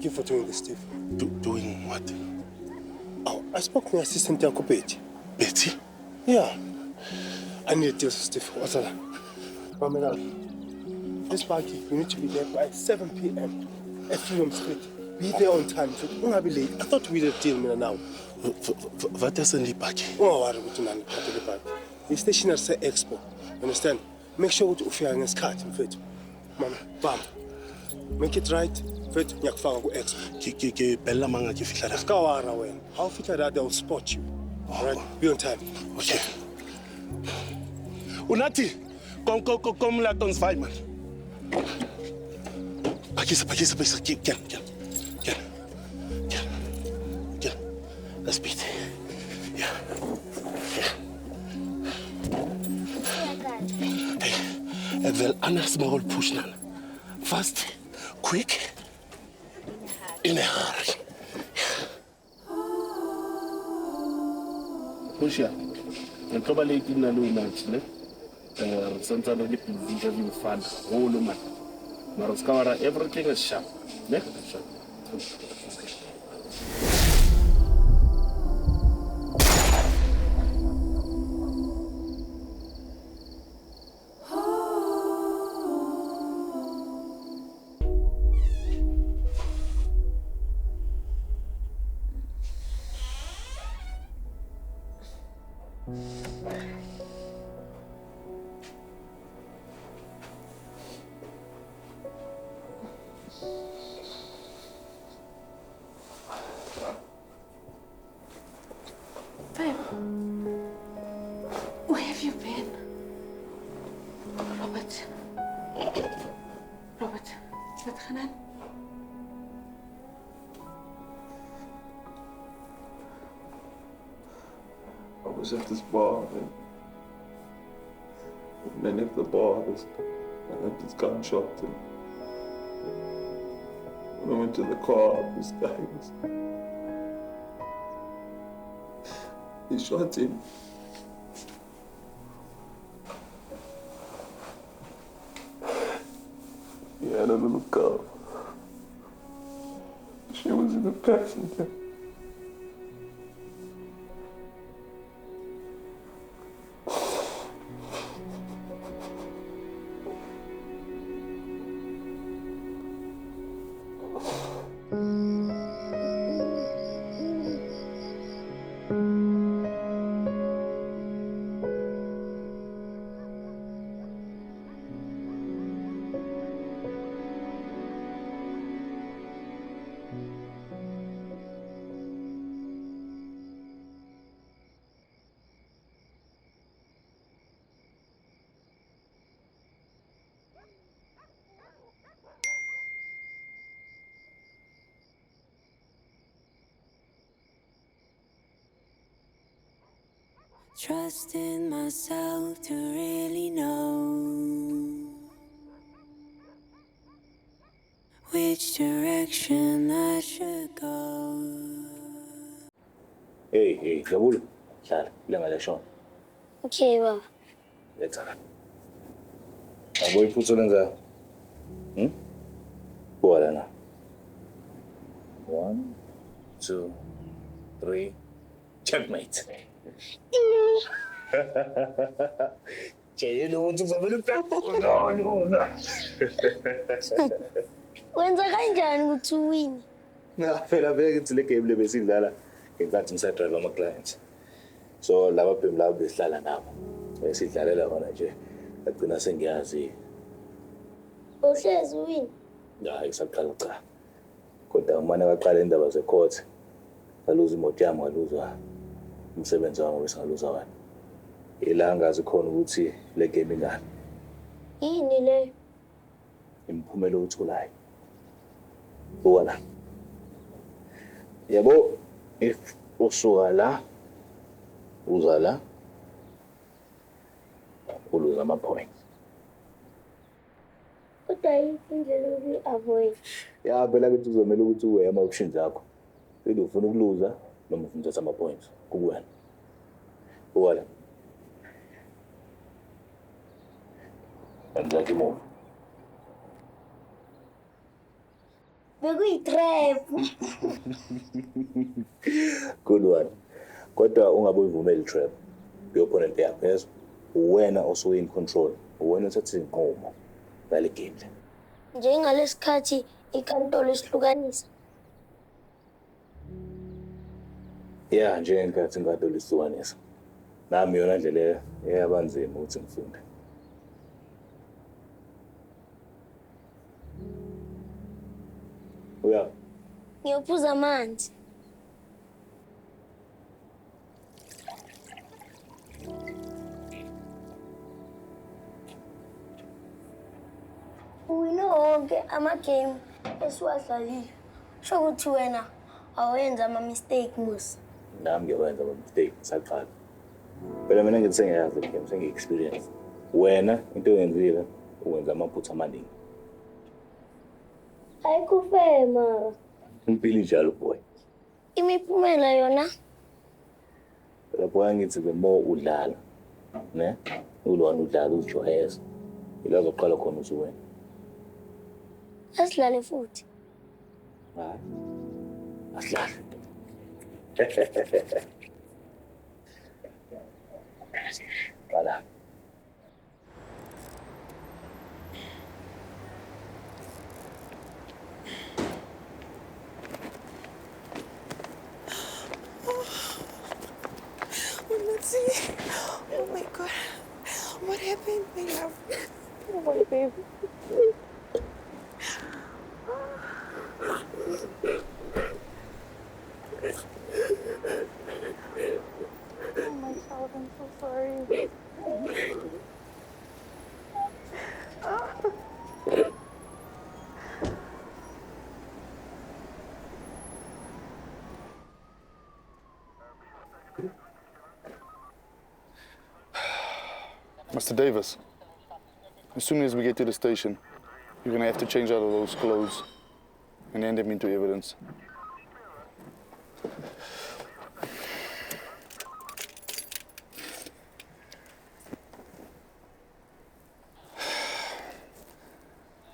Thank you for doing this, Steve. Doing what? Oh, I spoke to my assistant, Betty. Betty? Yeah. I need to deal with Steve. What's that? Pamela, this party, you need to be there by 7 p.m. at Freedom Street. Be there on time. So don't be late. I thought we had a deal now. What is in the party? Oh, what are we doing? The station at the expo. Understand? Make sure to offer a card in fact. Mama, bam. Make it right. Fact, nyakufanga ku expo. Ke bella manga ke fihla. Ska wara wena. How fihla that they'll spot you. All right? Be on time. Okay. Unathi, kom la tons 5 man. Pakisa, get. Let's beat. Yeah. Hey, ek wil anders maar wil push nan. Fast, quick, in a hurry. Push ya. Ntoba le ke nna le match ne. Santsa le busy having fun. Whole man. Mara ska wara everything is sharp. Ne? Sharp. Babe, where have you been? Robert, wat gaan aan? I was at this bar and then at the bar I heard this gunshot and when I went to the car, this guy he shot him. He had a little girl. She was in the passenger. Trust in myself to really know which direction I should go. Hey, Zulu. Hlala, ilanga leshona. Okay, baba. Letha la. Abo iphutho lenza. Buka lana. 1, 2, 3. Checkmate. Jayelo ukuthi uzobela uphepho. No. Wenza kanjani ukuthi uwine? Phela ngithi le game lebesidlala ngenkathi ngisadrive ama clients. So laba bhemu labo besihlala nabo. Besidlalela bona nje. Agcina sengiyazi. Uhlezi uwine. Hayi kusaqala cha. Kodwa umane waqala indaba ze-court. Ngaluza imoto yami ngaluzwa umsebenzi wami bese ngaluza wena. Ilanga azikhona ukuthi le game ingani. Yini le? Imphumela othulayo. Wona. Yabo if usuka la uza la uluza ama-points. Kodwa indlela yokuyi-avoid. Ya phela ukuthi uzomela ukuthi uwe ama-options akho. Phela ufuna ukuluza noma ufuna ukuthatha ama-points kuwena. Wona. And like move. Bekuyitrap. Good one. Kodwa ungabuyivumeli trap. Your-opponent yaphezulu. Wena osuke in control. Wena othatha izinqumo ngale game le. Njengalesikhathi inkantolo isihlukanisa. Yeah, njengenkathi inkantolo isihlukanisa. Nami yona ndlela eyabanzima ukuthi ngifunde. Uya. Ngiyophuza amanzi. Uwine wonke amagame esiwadlalile. Sho ukuthi wena awenza ama-mistake musi. Nami ngiyawenza ama-mistake ngisaqala. Phela mina ngithi sengiyazi le game, sengi-experience. Wena into oyenzile uwenza amaphutha amaningi. Ayikho fair mara. Impilo injalo boy. Imiphumela yona. Phela boy ngithi the more udlala, ne? Ulwana udlala uzijwayeza. Ila uzoqala khona usuwena. Asidlale futhi. Hayi. Asidlale. Voilà. Oh my God. What happened, my love? Oh my baby. Oh my child, I'm so sorry. Mr. Davis, as soon as we get to the station, you're gonna have to change out of those clothes and hand them into evidence.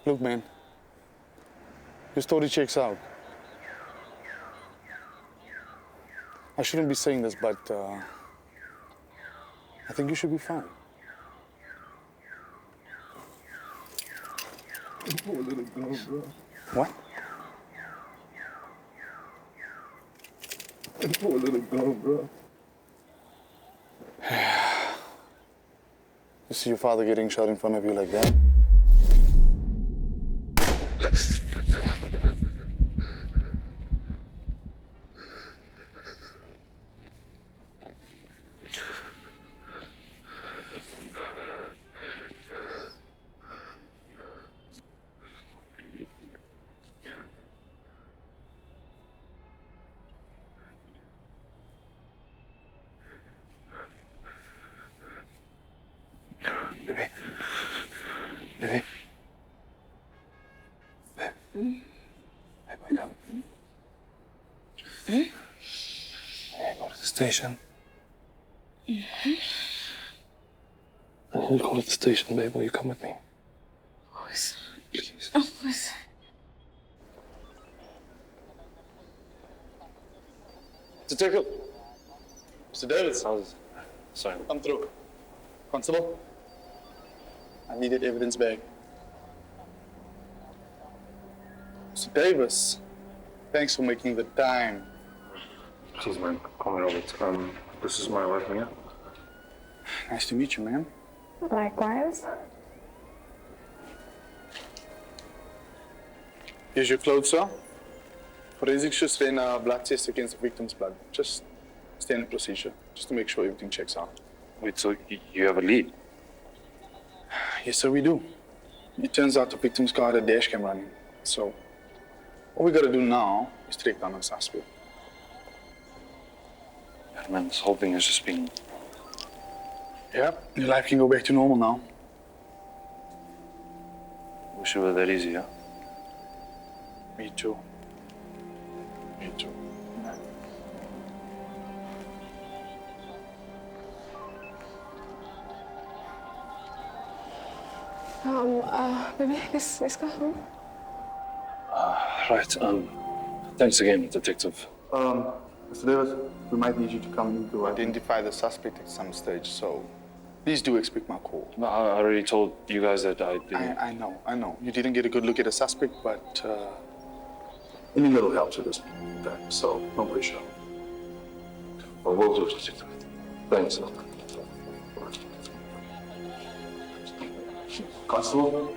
Look, man, your story checks out. I shouldn't be saying this, but I think you should be fine. Poor little girl, bro. What? Poor little girl, bro. You see your father getting shot in front of you like that? Baby. Baby, wake up. Hey, go to the station. I need to go to the station, babe. Will you come with me? Of course. Please. Of course. Detective. Mr. Davis. Sorry. I'm through. Constable. I needed evidence back. Mr. Davis, thanks for making the time. Please, man, call me Robert. This is my wife, Mia. Nice to meet you, man. Likewise. Here's your clothes, sir. Forensics should ran a blood test against the victim's blood. Just standard procedure, just to make sure everything checks out. Wait, so you have a lead? Yes, sir, we do. It turns out the victim's car had a dash cam running. So, all we gotta do now is track down a suspect. Yeah, man, this whole thing has just been... Yeah, your life can go back to normal now. Wish it were that easy, huh? Me too. Me too. Baby, let's go home. Right, thanks again, Detective. Mr. Davis, we might need you to come in to identify the suspect at some stage, so please do expect my call. No, I already told you guys that I didn't... I know. You didn't get a good look at the suspect, but any little helps with this fact, so no pressure. Well, we'll do it, Detective. Thanks. Constable?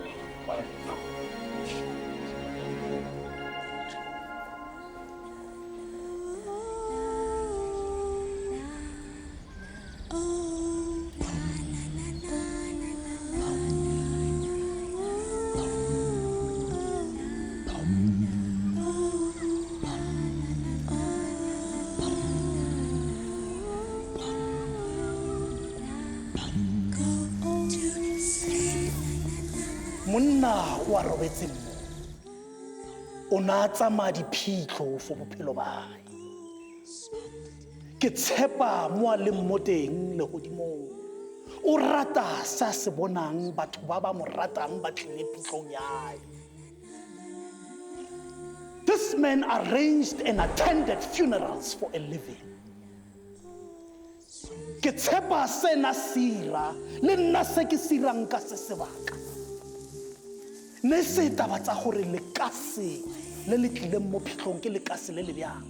Monna wa robetse mo o na tsama diphitlo for bophelo ba hae ke tshepa mo a le mo teng le godimo o rata sa se bonang batho ba ba mo ratang ba tlile phitlong ya hae. This man arranged and attended funerals for a living. Ke tshepa sena sira le nna se ke sirang ka se sebaka ne se taba tsa gore lekase le le tlileng mo phitlong ke lekase le le bjang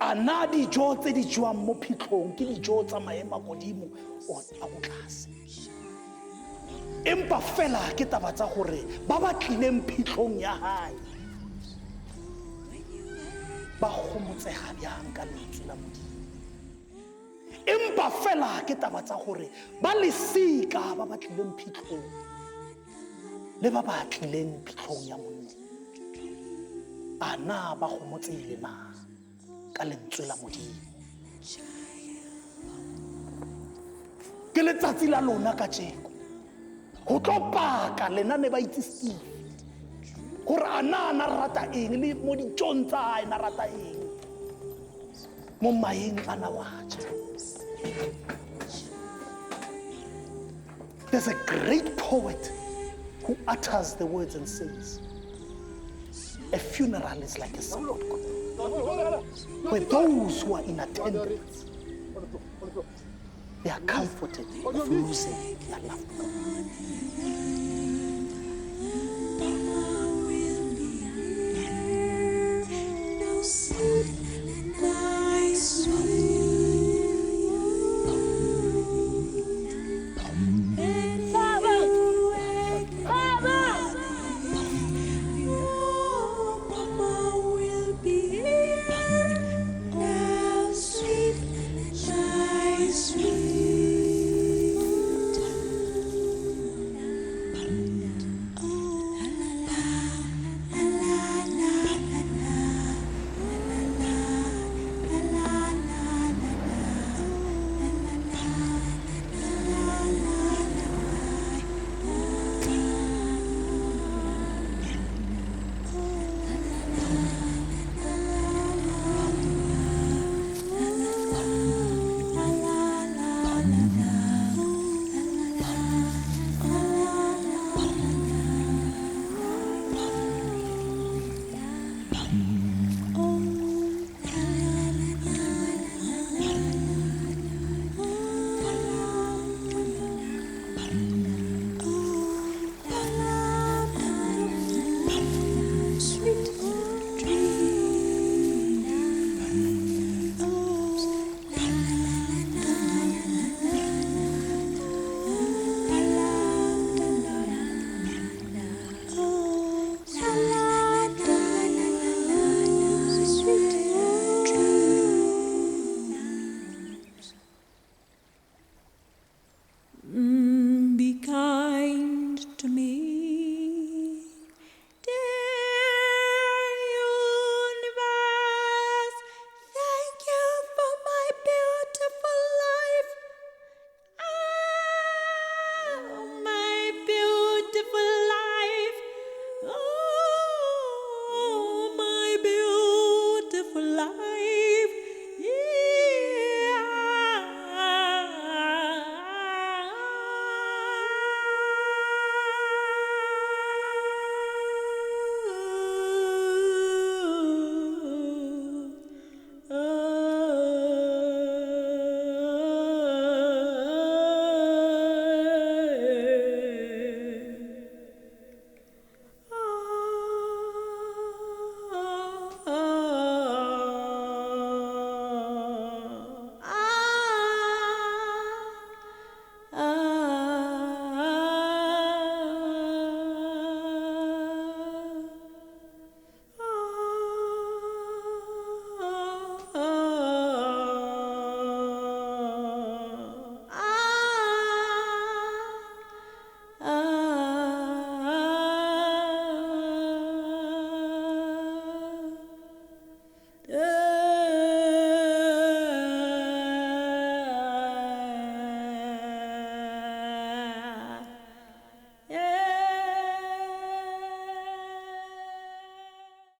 a na dijo tse di jwang mo phitlong ke dijo tsa maemo a godimo o a go tlase empa fela ke taba tsa gore ba ba tlileng phitlong ya hae ba gomotsega bjang ka lentswe la Modimo empa fela ke taba tsa gore ba lesika ba ba tlileng phitlong le ba ba tlileng phitlong ya monna a na ba gomotsile na ka lentswe la Modimo ke letsatsi la lona ka tjeko go tlo paka lenane ba itse Steve gore a na rata eng le mo dijong tsa hae na rata eng mo maeng a na waja. There's a great poet who utters the words and says, a funeral is like a Sabbath, where those who are in attendance, they are comforted of losing their loved one.